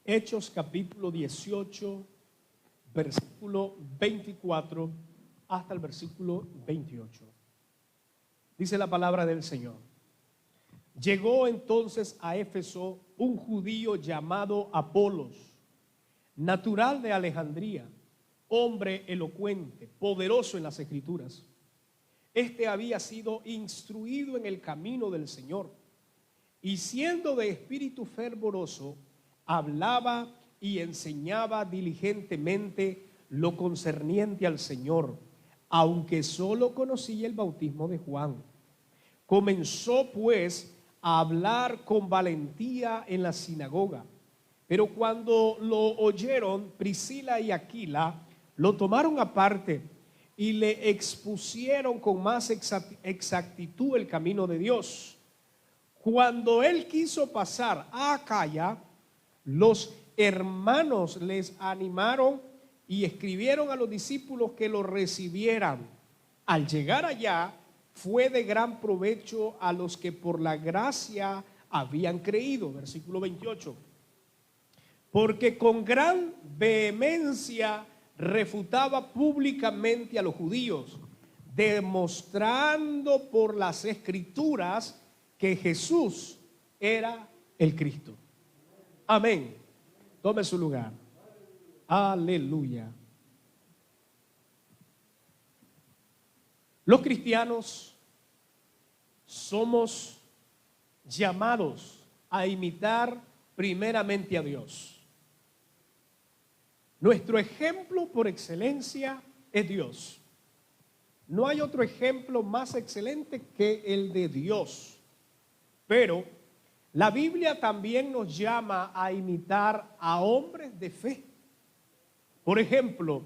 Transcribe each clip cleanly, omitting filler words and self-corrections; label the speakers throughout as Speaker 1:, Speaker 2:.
Speaker 1: Hechos capítulo 18, versículo 24 hasta el versículo 28. Dice la palabra del Señor. Llegó entonces a Éfeso un judío llamado Apolos, natural de Alejandría, hombre elocuente, poderoso en las Escrituras. Este había sido instruido en el camino del Señor y siendo de espíritu fervoroso, hablaba y enseñaba diligentemente lo concerniente al Señor, aunque solo conocía el bautismo de Juan. Comenzó pues a hablar con valentía en la sinagoga, pero cuando lo oyeron Priscila y Aquila, lo tomaron aparte y le expusieron con más exactitud el camino de Dios. Cuando él quiso pasar a Acaya, los hermanos les animaron y escribieron a los discípulos que lo recibieran. Al llegar allá, fue de gran provecho a los que por la gracia habían creído. Versículo 28. Porque con gran vehemencia refutaba públicamente a los judíos, demostrando por las Escrituras que Jesús era el Cristo. Amén. Tome su lugar. Aleluya. Los cristianos somos llamados a imitar primeramente a Dios. Nuestro ejemplo por excelencia es Dios. No hay otro ejemplo más excelente que el de Dios. Pero la Biblia también nos llama a imitar a hombres de fe. Por ejemplo,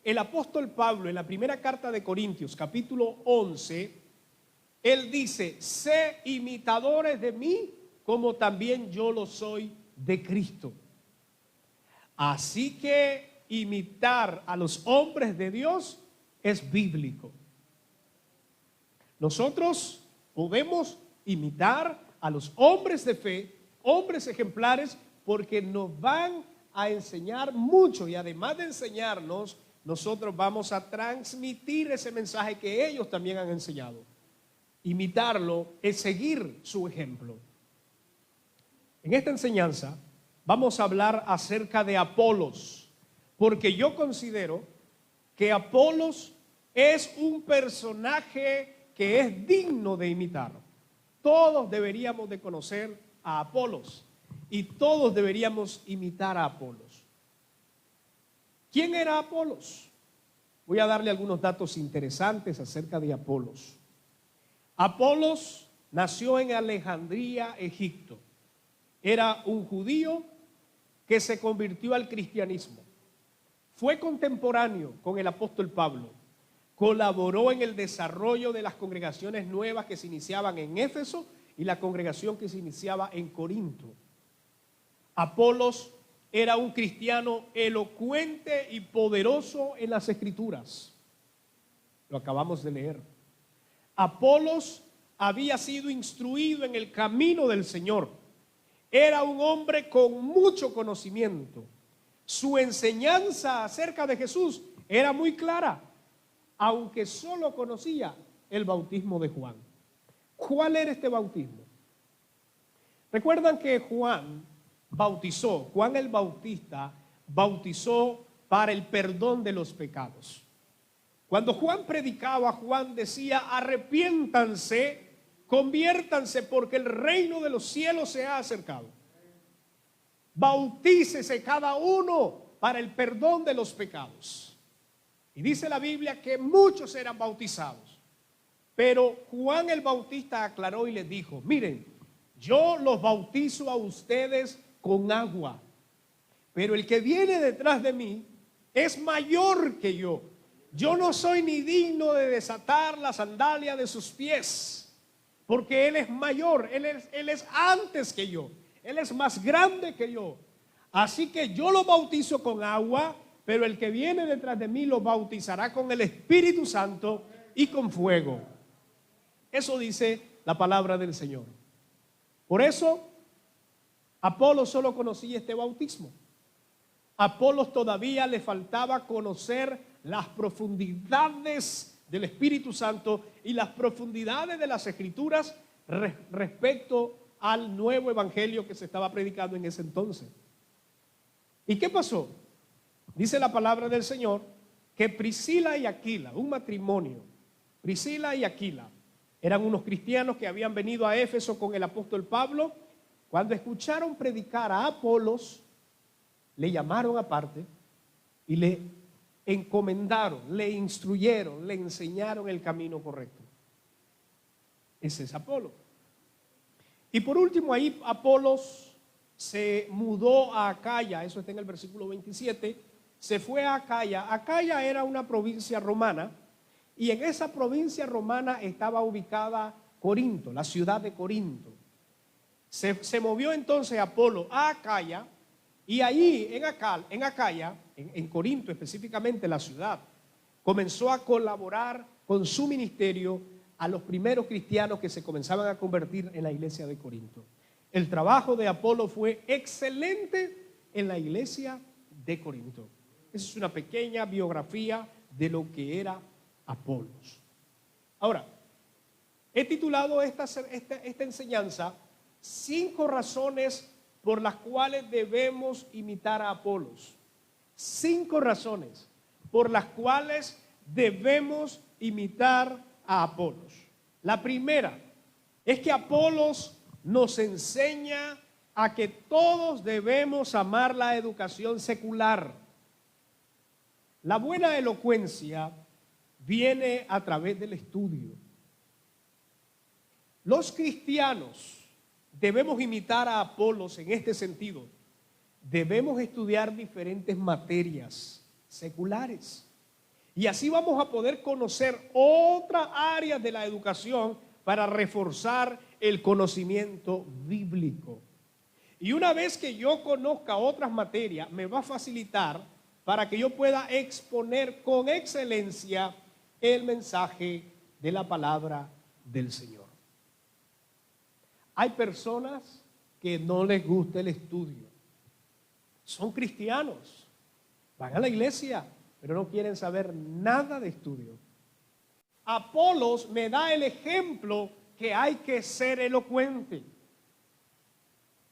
Speaker 1: el apóstol Pablo en la primera carta de Corintios, capítulo 11, él dice: sé imitadores de mí como también yo lo soy de Cristo. Así que imitar a los hombres de Dios es bíblico. Nosotros podemos imitar a los hombres de fe, hombres ejemplares, porque nos van a enseñar mucho y además de enseñarnos, nosotros vamos a transmitir ese mensaje que ellos también han enseñado. Imitarlo es seguir su ejemplo. En esta enseñanza vamos a hablar acerca de Apolos, porque yo considero que Apolos es un personaje que es digno de imitar. Todos deberíamos de conocer a Apolos y todos deberíamos imitar a Apolos. ¿Quién era Apolos? Voy a darle algunos datos interesantes acerca de Apolos. Apolos nació en Alejandría, Egipto. Era un judío que se convirtió al cristianismo. Fue contemporáneo con el apóstol Pablo. Colaboró en el desarrollo de las congregaciones nuevas que se iniciaban en Éfeso y la congregación que se iniciaba en Corinto. Apolos era un cristiano elocuente y poderoso en las Escrituras. Lo acabamos de leer. Apolos había sido instruido en el camino del Señor. Era un hombre con mucho conocimiento. Su enseñanza acerca de Jesús era muy clara, aunque solo conocía el bautismo de Juan. ¿Cuál era este bautismo? Recuerdan que Juan el Bautista bautizó para el perdón de los pecados. Cuando Juan predicaba, Juan decía: arrepiéntanse, conviértanse, porque el reino de los cielos se ha acercado. Bautícese cada uno para el perdón de los pecados. Y dice la Biblia que muchos eran bautizados. Pero Juan el Bautista aclaró y les dijo: miren, yo los bautizo a ustedes con agua, pero el que viene detrás de mí es mayor que yo. Yo no soy ni digno de desatar la sandalia de sus pies, porque Él es mayor, Él es antes que yo, Él es más grande que yo. Así que yo lo bautizo con agua, pero el que viene detrás de mí lo bautizará con el Espíritu Santo y con fuego. Eso dice la palabra del Señor. Por eso Apolos solo conocía este bautismo. A Apolos todavía le faltaba conocer las profundidades del Espíritu Santo y las profundidades de las Escrituras respecto al nuevo evangelio que se estaba predicando en ese entonces. ¿Y qué pasó? Dice la palabra del Señor que Priscila y Aquila, un matrimonio, Priscila y Aquila, eran unos cristianos que habían venido a Éfeso con el apóstol Pablo. Cuando escucharon predicar a Apolos, le llamaron aparte y le encomendaron, le instruyeron, le enseñaron el camino correcto. Ese es Apolos. Y por último, ahí Apolos se mudó a Acaya, eso está en el versículo 27, se fue a Acaya. Acaya era una provincia romana y en esa provincia romana estaba ubicada Corinto, la ciudad de Corinto. Se movió entonces Apolo a Acaya y allí en Acaya, en Corinto específicamente la ciudad, comenzó a colaborar con su ministerio a los primeros cristianos que se comenzaban a convertir en la iglesia de Corinto. El trabajo de Apolo fue excelente en la iglesia de Corinto. Esa es una pequeña biografía de lo que era Apolos. Ahora, he titulado esta enseñanza 5 razones por las cuales debemos imitar a Apolos. 5 razones por las cuales debemos imitar a Apolos. La primera es que Apolos nos enseña a que todos debemos amar la educación secular. La buena elocuencia viene a través del estudio. Los cristianos debemos imitar a Apolos en este sentido. Debemos estudiar diferentes materias seculares. Y así vamos a poder conocer otras áreas de la educación para reforzar el conocimiento bíblico. Y una vez que yo conozca otras materias, me va a facilitar para que yo pueda exponer con excelencia el mensaje de la palabra del Señor. Hay personas que no les gusta el estudio. Son cristianos, van a la iglesia, pero no quieren saber nada de estudio. Apolos me da el ejemplo que hay que ser elocuente.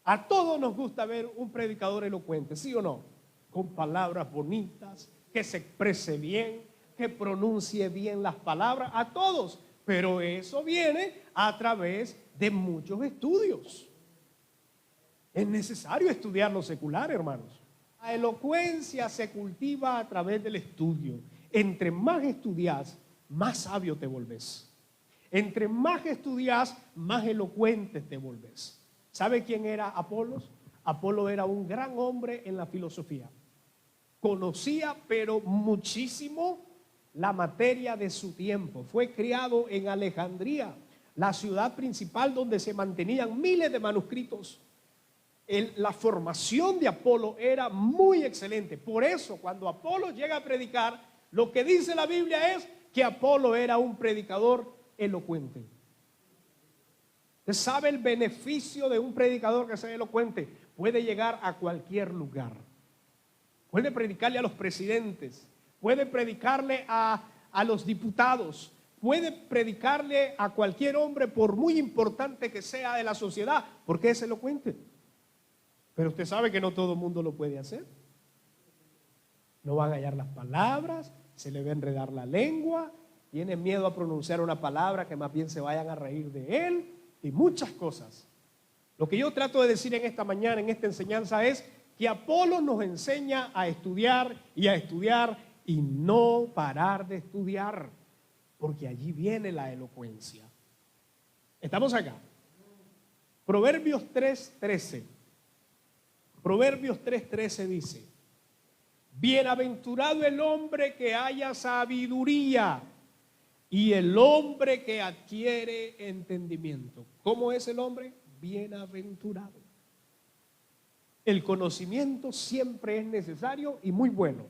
Speaker 1: A todos nos gusta ver un predicador elocuente, ¿sí o no? Con palabras bonitas, que se exprese bien, que pronuncie bien las palabras, a todos. Pero eso viene a través de muchos estudios. Es necesario estudiar lo secular, hermanos. La elocuencia se cultiva a través del estudio. Entre más estudias, más sabio te volvés. Entre más estudias, más elocuente te volvés. ¿Sabe quién era Apolos? Apolo era un gran hombre en la filosofía. Conocía, pero muchísimo, la materia de su tiempo. Fue criado en Alejandría, la ciudad principal donde se mantenían miles de manuscritos. La formación de Apolo era muy excelente. Por eso, cuando Apolo llega a predicar, lo que dice la Biblia es que Apolo era un predicador elocuente. ¿Usted sabe el beneficio de un predicador que sea elocuente? Puede llegar a cualquier lugar. Puede predicarle a los presidentes, puede predicarle a los diputados, puede predicarle a cualquier hombre, por muy importante que sea de la sociedad, porque es elocuente. Pero usted sabe que no todo el mundo lo puede hacer. No van a hallar las palabras, se le va a enredar la lengua, tiene miedo a pronunciar una palabra que más bien se vayan a reír de él y muchas cosas. Lo que yo trato de decir en esta mañana, en esta enseñanza, es que Apolo nos enseña a estudiar y no parar de estudiar, porque allí viene la elocuencia. ¿Estamos acá? Proverbios 3:13. Proverbios 3:13 dice: bienaventurado el hombre que haya sabiduría y el hombre que adquiere entendimiento. ¿Cómo es el hombre? Bienaventurado. El conocimiento siempre es necesario y muy bueno.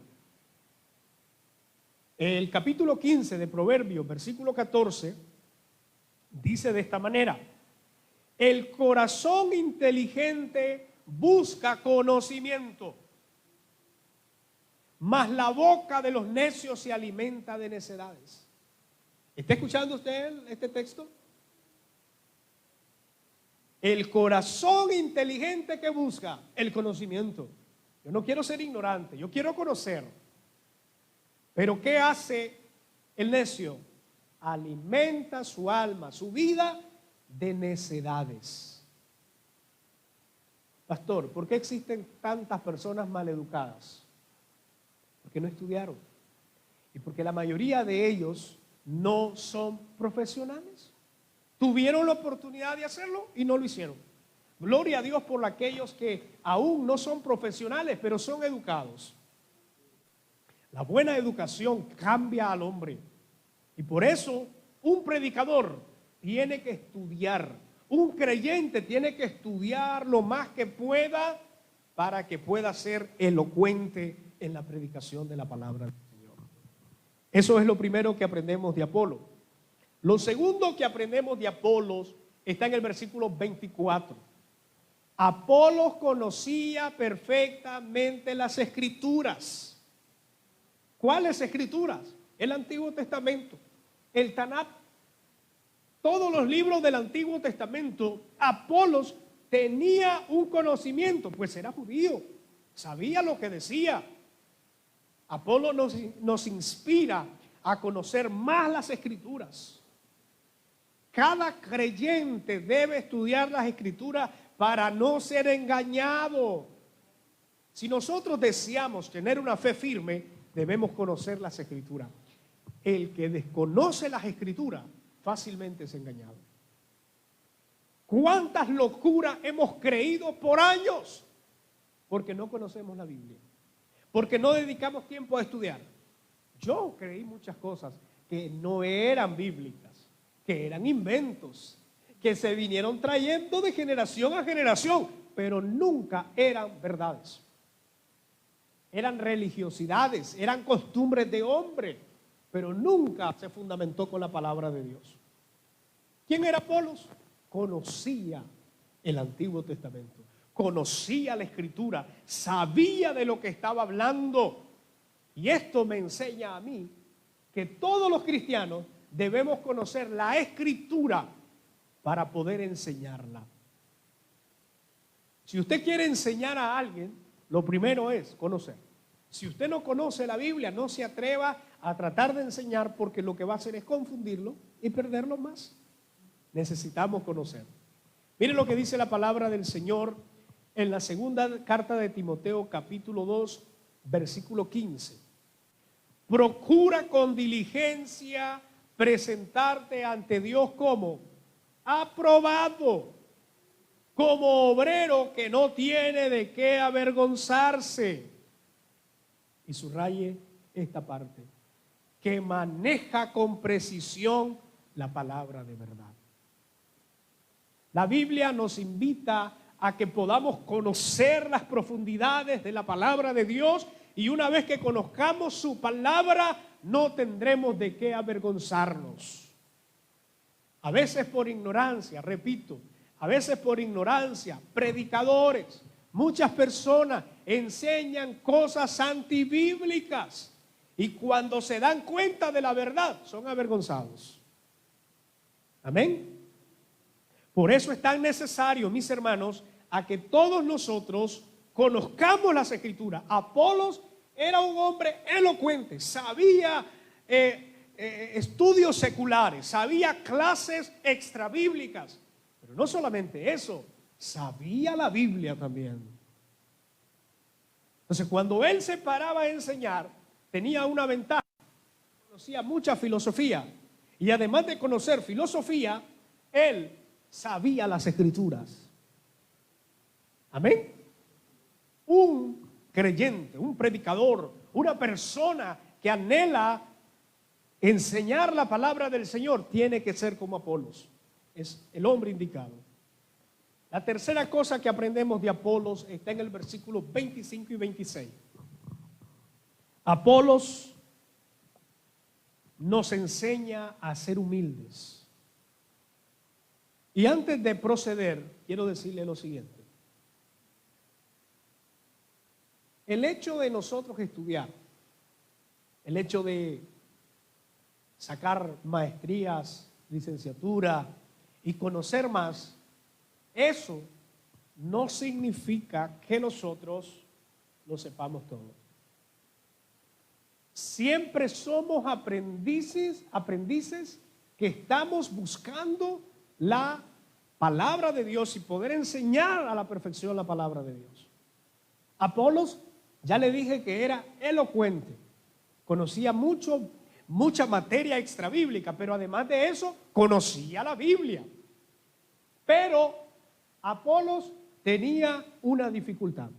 Speaker 1: El capítulo 15 de Proverbios, versículo 14, dice de esta manera: el corazón inteligente busca conocimiento, mas la boca de los necios se alimenta de necedades. ¿Está escuchando usted este texto? El corazón inteligente que busca el conocimiento. Yo no quiero ser ignorante, yo quiero conocer. Pero ¿qué hace el necio? Alimenta su alma, su vida de necedades. Pastor, ¿por qué existen tantas personas maleducadas? Porque no estudiaron. Y porque la mayoría de ellos no son profesionales. Tuvieron la oportunidad de hacerlo y no lo hicieron. Gloria a Dios por aquellos que aún no son profesionales, pero son educados. La buena educación cambia al hombre. Y por eso un predicador tiene que estudiar. Un creyente tiene que estudiar lo más que pueda para que pueda ser elocuente en la predicación de la palabra del Señor. Eso es lo primero que aprendemos de Apolo. Lo segundo que aprendemos de Apolos está en el versículo 24. Apolos conocía perfectamente las Escrituras. ¿Cuáles Escrituras? El Antiguo Testamento, el Tanakh, todos los libros del Antiguo Testamento. Apolos tenía un conocimiento, pues era judío, sabía lo que decía. Apolo nos inspira a conocer más las Escrituras. Cada creyente debe estudiar las Escrituras para no ser engañado. Si nosotros deseamos tener una fe firme, debemos conocer las Escrituras. El que desconoce las Escrituras fácilmente es engañado. ¿Cuántas locuras hemos creído por años? Porque no conocemos la Biblia. Porque no dedicamos tiempo a estudiar. Yo creí muchas cosas que no eran bíblicas, que eran inventos, que se vinieron trayendo de generación a generación, pero nunca eran verdades. Eran religiosidades, eran costumbres de hombre, pero nunca se fundamentó con la palabra de Dios. ¿Quién era Apolos? Conocía el Antiguo Testamento, conocía la Escritura, sabía de lo que estaba hablando. Y esto me enseña a mí que todos los cristianos debemos conocer la Escritura para poder enseñarla. Si usted quiere enseñar a alguien, lo primero es conocer. Si usted no conoce la Biblia, no se atreva a tratar de enseñar, porque lo que va a hacer es confundirlo y perderlo más. Necesitamos conocer. Miren lo que dice la palabra del Señor en la segunda carta de Timoteo, capítulo 2, versículo 15. Procura con diligencia presentarte ante Dios como aprobado, como obrero que no tiene de qué avergonzarse. Y subraye esta parte, que maneja con precisión la palabra de verdad. La Biblia nos invita a que podamos conocer las profundidades de la palabra de Dios, y una vez que conozcamos su palabra, no tendremos de qué avergonzarnos. A veces por ignorancia, repito, a veces por ignorancia, predicadores, muchas personas enseñan cosas antibíblicas y cuando se dan cuenta de la verdad son avergonzados. Amén. Por eso es tan necesario, mis hermanos, a que todos nosotros conozcamos las Escrituras. Apolos era un hombre elocuente, sabía estudios seculares, sabía clases extrabíblicas, pero no solamente eso, sabía la Biblia también. Entonces, cuando él se paraba a enseñar, tenía una ventaja, conocía mucha filosofía, y además de conocer filosofía, él sabía las Escrituras. Amén. Un creyente, un predicador, una persona que anhela enseñar la palabra del Señor, tiene que ser como Apolos. Es el hombre indicado. La tercera cosa que aprendemos de Apolos está en el versículo 25 y 26. Apolos nos enseña a ser humildes. Y antes de proceder, quiero decirle lo siguiente. El hecho de nosotros estudiar, el hecho de sacar maestrías, licenciatura y conocer más, eso no significa que nosotros lo sepamos todo. Siempre somos aprendices que estamos buscando la palabra de Dios y poder enseñar a la perfección la palabra de Dios. Apolos, ya le dije que era elocuente, conocía mucha materia extrabíblica, pero además de eso, conocía la Biblia. Pero Apolos tenía una dificultad.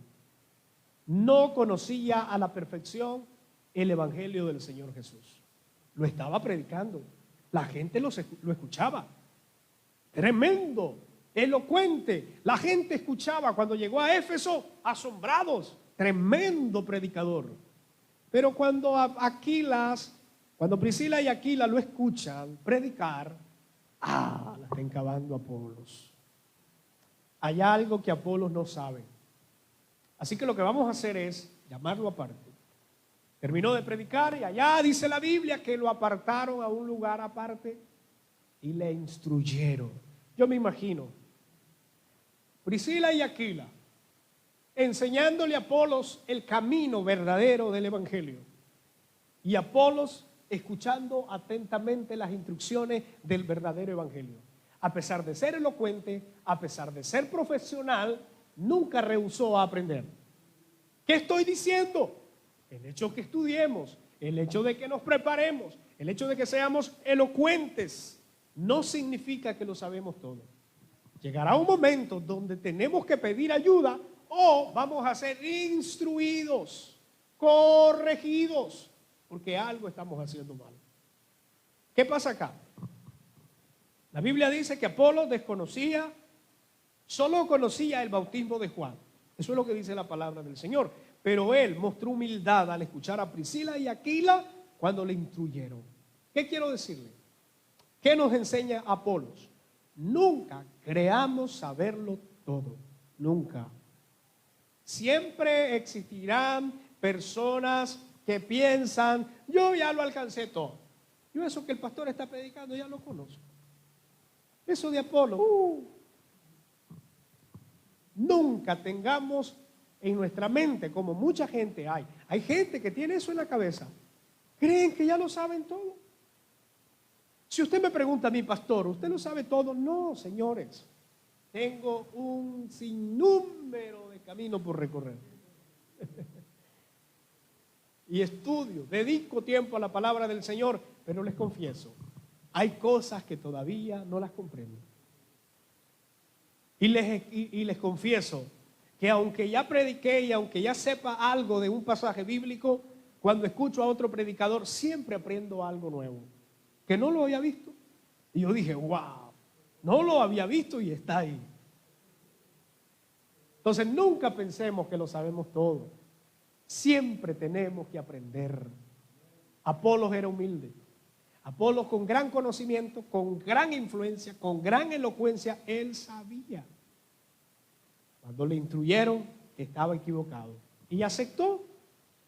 Speaker 1: No conocía a la perfección el evangelio del Señor Jesús. Lo estaba predicando. La gente lo escuchaba. Tremendo, elocuente. La gente escuchaba. Cuando llegó a Éfeso, asombrados. Tremendo predicador. Pero cuando Priscila y Aquila lo escuchan predicar, la está encabando Apolos. Hay algo que Apolos no sabe. Así que lo que vamos a hacer es llamarlo aparte. Terminó de predicar y allá dice la Biblia que lo apartaron a un lugar aparte y le instruyeron. Yo me imagino Priscila y Aquila enseñándole a Apolos el camino verdadero del evangelio y Apolos escuchando atentamente las instrucciones del verdadero evangelio. A pesar de ser elocuente, a pesar de ser profesional, nunca rehusó a aprender. ¿Qué estoy diciendo? El hecho que estudiemos, el hecho de que nos preparemos, el hecho de que seamos elocuentes, no significa que lo sabemos todo. Llegará un momento donde tenemos que pedir ayuda o vamos a ser instruidos, corregidos, porque algo estamos haciendo mal. ¿Qué pasa acá? La Biblia dice que Apolos desconocía, solo conocía el bautismo de Juan. Eso es lo que dice la palabra del Señor. Pero él mostró humildad al escuchar a Priscila y Aquila cuando le instruyeron. ¿Qué quiero decirle? ¿Qué nos enseña Apolos? Nunca creamos saberlo todo. Nunca. Siempre existirán personas que piensan, yo ya lo alcancé todo. Yo eso que el pastor está predicando ya lo conozco. Eso de Apolos, nunca tengamos en nuestra mente, como mucha gente hay gente que tiene eso en la cabeza, creen que ya lo saben todo. Si usted me pregunta a mí, pastor, ¿usted lo sabe todo? No, señores, tengo un sinnúmero de caminos por recorrer. Y estudio, dedico tiempo a la palabra del Señor, pero les confieso, hay cosas que todavía no las comprendo. Y les confieso que aunque ya prediqué y aunque ya sepa algo de un pasaje bíblico, cuando escucho a otro predicador siempre aprendo algo nuevo, que no lo había visto. Y yo dije, wow, no lo había visto y está ahí. Entonces nunca pensemos que lo sabemos todo. Siempre tenemos que aprender. Apolos era humilde. Apolos con gran conocimiento, con gran influencia, con gran elocuencia, él sabía. Cuando le instruyeron, estaba equivocado. Y aceptó,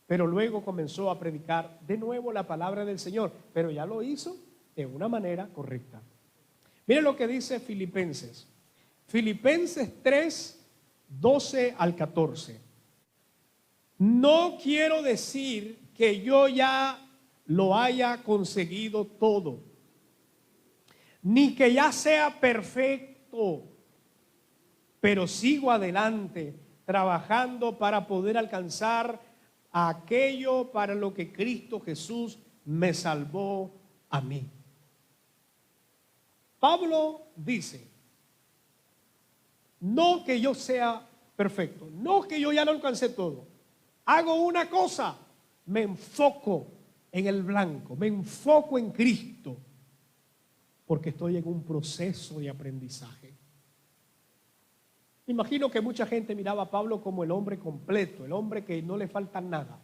Speaker 1: pero luego comenzó a predicar de nuevo la palabra del Señor. Pero ya lo hizo de una manera correcta. Miren lo que dice Filipenses. Filipenses 3, 12 al 14. No quiero decir que yo ya lo haya conseguido todo, ni que ya sea perfecto, pero sigo adelante trabajando para poder alcanzar aquello para lo que Cristo Jesús me salvó a mí. Pablo dice, no que yo sea perfecto, no que yo ya lo alcancé todo, hago una cosa, me enfoco en el blanco, me enfoco en Cristo, porque estoy en un proceso de aprendizaje. Imagino que mucha gente miraba a Pablo como el hombre completo, el hombre que no le falta nada,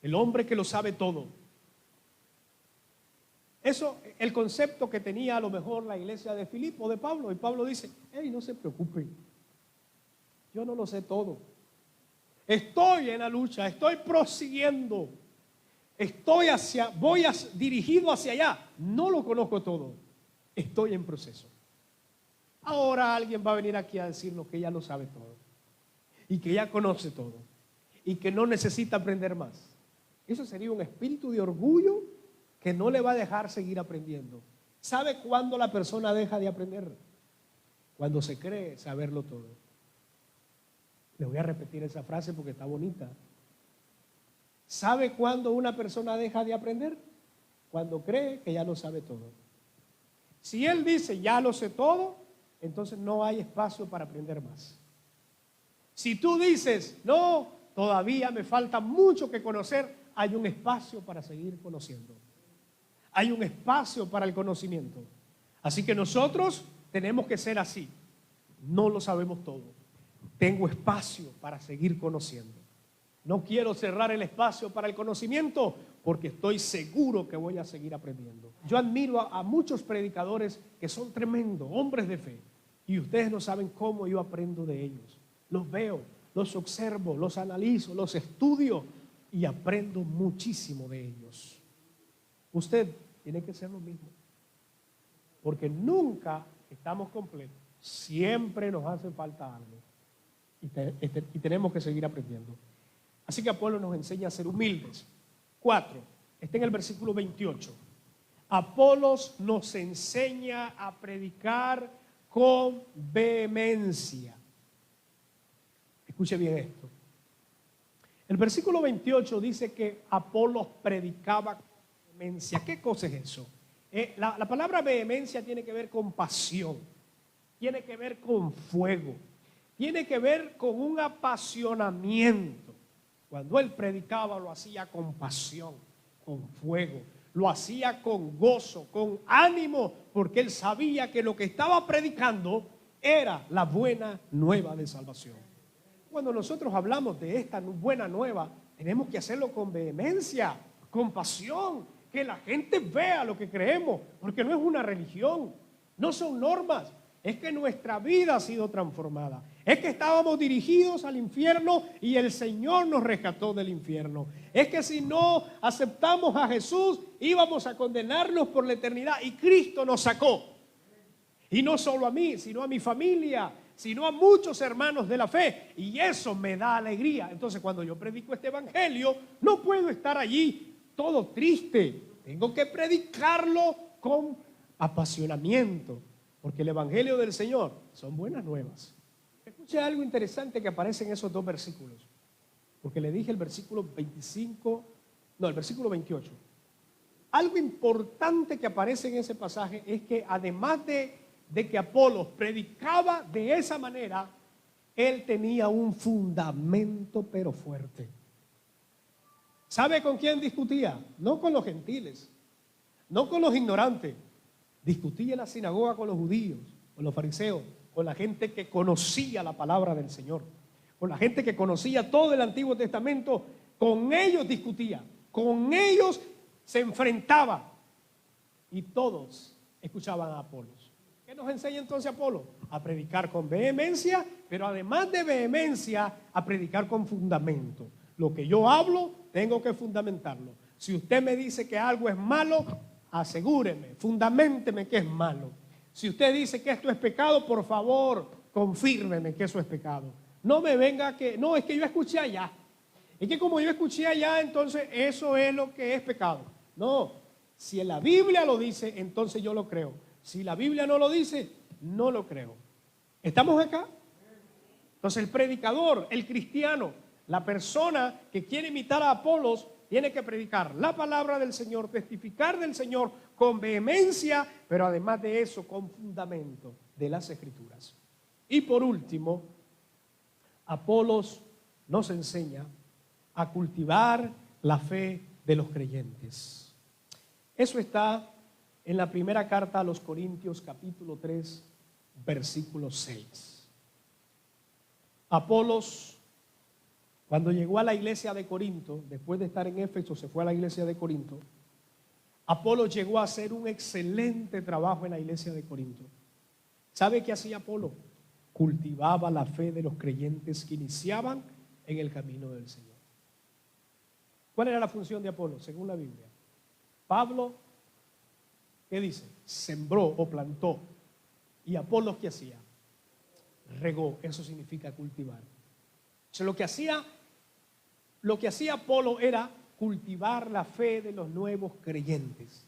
Speaker 1: el hombre que lo sabe todo. Eso, el concepto que tenía a lo mejor la iglesia de Filipo, de Pablo, y Pablo dice, hey, no se preocupen, yo no lo sé todo. estoy en la lucha, estoy prosiguiendo, dirigido hacia allá. No lo conozco todo, estoy en proceso. Ahora alguien va a venir aquí a decirnos que ya lo sabe todo y que ya conoce todo y que no necesita aprender más. Eso sería un espíritu de orgullo que no le va a dejar seguir aprendiendo. ¿Sabe cuándo la persona deja de aprender? Cuando se cree saberlo todo. Le voy a repetir esa frase porque está bonita. ¿Sabe cuándo una persona deja de aprender? Cuando cree que ya lo sabe todo. Si él dice ya lo sé todo, entonces no hay espacio para aprender más. Si tú dices, no, todavía me falta mucho que conocer, hay un espacio para seguir conociendo. Hay un espacio para el conocimiento. Así que nosotros tenemos que ser así. No lo sabemos todo. Tengo espacio para seguir conociendo. No quiero cerrar el espacio para el conocimiento porque estoy seguro que voy a seguir aprendiendo. Yo admiro a muchos predicadores que son tremendos, hombres de fe. Y ustedes no saben cómo yo aprendo de ellos. Los veo, los observo, los analizo, los estudio y aprendo muchísimo de ellos. Usted tiene que ser lo mismo. Porque nunca estamos completos. Siempre nos hace falta algo. Y tenemos que seguir aprendiendo. Así que Apolo nos enseña a ser humildes. 4, está en el versículo 28. Apolos nos enseña a predicar con vehemencia. Escuche bien esto. El versículo 28 dice que Apolos predicaba con vehemencia. ¿Qué cosa es eso? La palabra vehemencia tiene que ver con pasión, tiene que ver con fuego, tiene que ver con un apasionamiento. Cuando él predicaba lo hacía con pasión, con fuego, lo hacía con gozo, con ánimo, porque él sabía que lo que estaba predicando era la buena nueva de salvación. Cuando nosotros hablamos de esta buena nueva, tenemos que hacerlo con vehemencia, con pasión, que la gente vea lo que creemos, porque no es una religión, no son normas, es que nuestra vida ha sido transformada. Es que estábamos dirigidos al infierno y el Señor nos rescató del infierno. Es que si no aceptamos a Jesús, íbamos a condenarnos por la eternidad y Cristo nos sacó. Y no solo a mí, sino a mi familia, sino a muchos hermanos de la fe. Y eso me da alegría. Entonces, cuando yo predico este evangelio, no puedo estar allí todo triste. Tengo que predicarlo con apasionamiento, porque el evangelio del Señor son buenas nuevas. Escuche algo interesante que aparece en esos dos versículos, porque le dije el versículo 25, no, el versículo 28. Algo importante que aparece en ese pasaje es que además de que Apolos predicaba de esa manera, él tenía un fundamento pero fuerte. ¿Sabe con quién discutía? No con los gentiles, no con los ignorantes. Discutía en la sinagoga con los judíos, con los fariseos, con la gente que conocía la palabra del Señor, con la gente que conocía todo el Antiguo Testamento. Con ellos discutía, con ellos se enfrentaba y todos escuchaban a Apolos. ¿Qué nos enseña entonces Apolo? A predicar con vehemencia, pero además de vehemencia, a predicar con fundamento. Lo que yo hablo, tengo que fundamentarlo. Si usted me dice que algo es malo, asegúreme, fundaménteme que es malo. Si usted dice que esto es pecado, por favor, confírmeme que eso es pecado. No me venga que, no, es que yo escuché allá. Es que como yo escuché allá, entonces eso es lo que es pecado. No, si la Biblia lo dice, entonces yo lo creo. Si la Biblia no lo dice, no lo creo. ¿Estamos acá? Entonces el predicador, el cristiano, la persona que quiere imitar a Apolos, tiene que predicar la palabra del Señor, testificar del Señor con vehemencia, pero además de eso, con fundamento de las Escrituras. Y por último, Apolos nos enseña a cultivar la fe de los creyentes. Eso está en la primera carta a los Corintios, capítulo 3, versículo 6. Apolos, cuando llegó a la iglesia de Corinto, después de estar en Éfeso, se fue a la iglesia de Corinto. Apolos llegó a hacer un excelente trabajo en la iglesia de Corinto. ¿Sabe qué hacía Apolo? Cultivaba la fe de los creyentes que iniciaban en el camino del Señor. ¿Cuál era la función de Apolo, según la Biblia? Pablo, ¿qué dice? Sembró o plantó. ¿Y Apolo qué hacía? Regó. Eso significa cultivar. O sea, lo que hacía Apolo era cultivar la fe de los nuevos creyentes.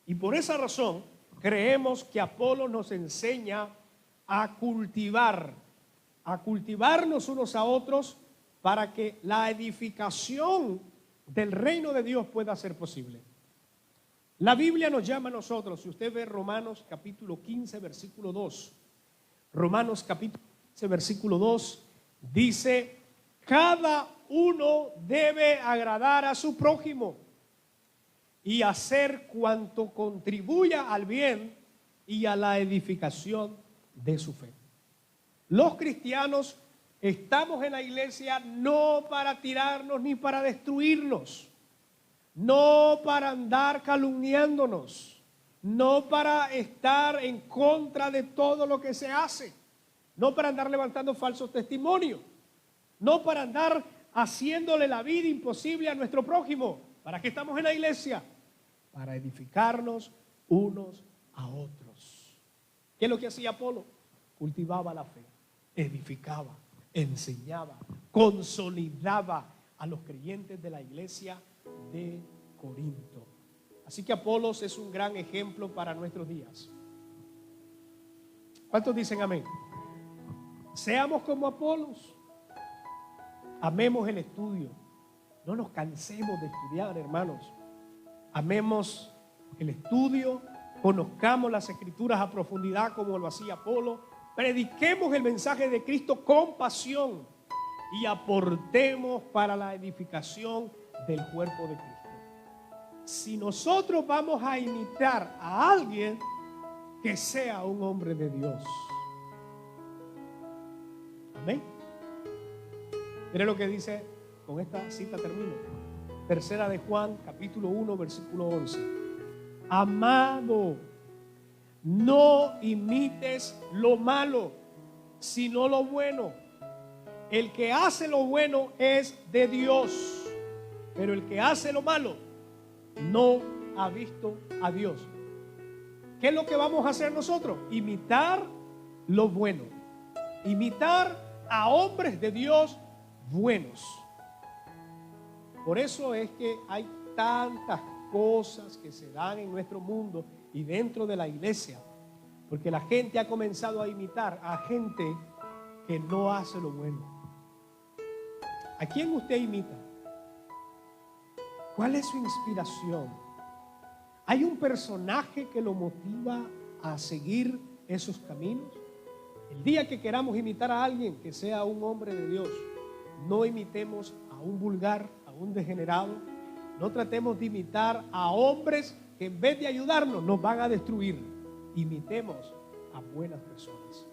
Speaker 1: Y por esa razón creemos que Apolo nos enseña a cultivarnos unos a otros para que la edificación del reino de Dios pueda ser posible. La Biblia nos llama a nosotros, si usted ve Romanos capítulo 15, versículo 2, Romanos capítulo 15, versículo 2, dice, cada uno debe agradar a su prójimo y hacer cuanto contribuya al bien y a la edificación de su fe. Los cristianos estamos en la iglesia no para tirarnos ni para destruirnos, no para andar calumniándonos, no para estar en contra de todo lo que se hace, no para andar levantando falsos testimonios, no para andar haciéndole la vida imposible a nuestro prójimo. ¿Para qué estamos en la iglesia? Para edificarnos unos a otros. ¿Qué es lo que hacía Apolo? Cultivaba la fe, edificaba, enseñaba, consolidaba a los creyentes de la iglesia de Corinto. Así que Apolos es un gran ejemplo para nuestros días. ¿Cuántos dicen amén? Seamos como Apolos. Amemos el estudio. No nos cansemos de estudiar, hermanos. Amemos el estudio, conozcamos las escrituras a profundidad como lo hacía Apolo, prediquemos el mensaje de Cristo con pasión y aportemos para la edificación del cuerpo de Cristo. Si nosotros vamos a imitar a alguien, que sea un hombre de Dios. Amén. Mire lo que dice, con esta cita termino. Tercera de Juan, capítulo 1, versículo 11. Amado, no imites lo malo, sino lo bueno. El que hace lo bueno es de Dios, pero el que hace lo malo no ha visto a Dios. ¿Qué es lo que vamos a hacer nosotros? Imitar lo bueno. Imitar a hombres de Dios buenos. Por eso es que hay tantas cosas que se dan en nuestro mundo y dentro de la iglesia, porque la gente ha comenzado a imitar a gente que no hace lo bueno. ¿A quién usted imita? ¿Cuál es su inspiración? ¿Hay un personaje que lo motiva a seguir esos caminos? El día que queramos imitar a alguien que sea un hombre de Dios, no imitemos a un vulgar, a un degenerado. No tratemos de imitar a hombres que en vez de ayudarnos nos van a destruir. Imitemos a buenas personas.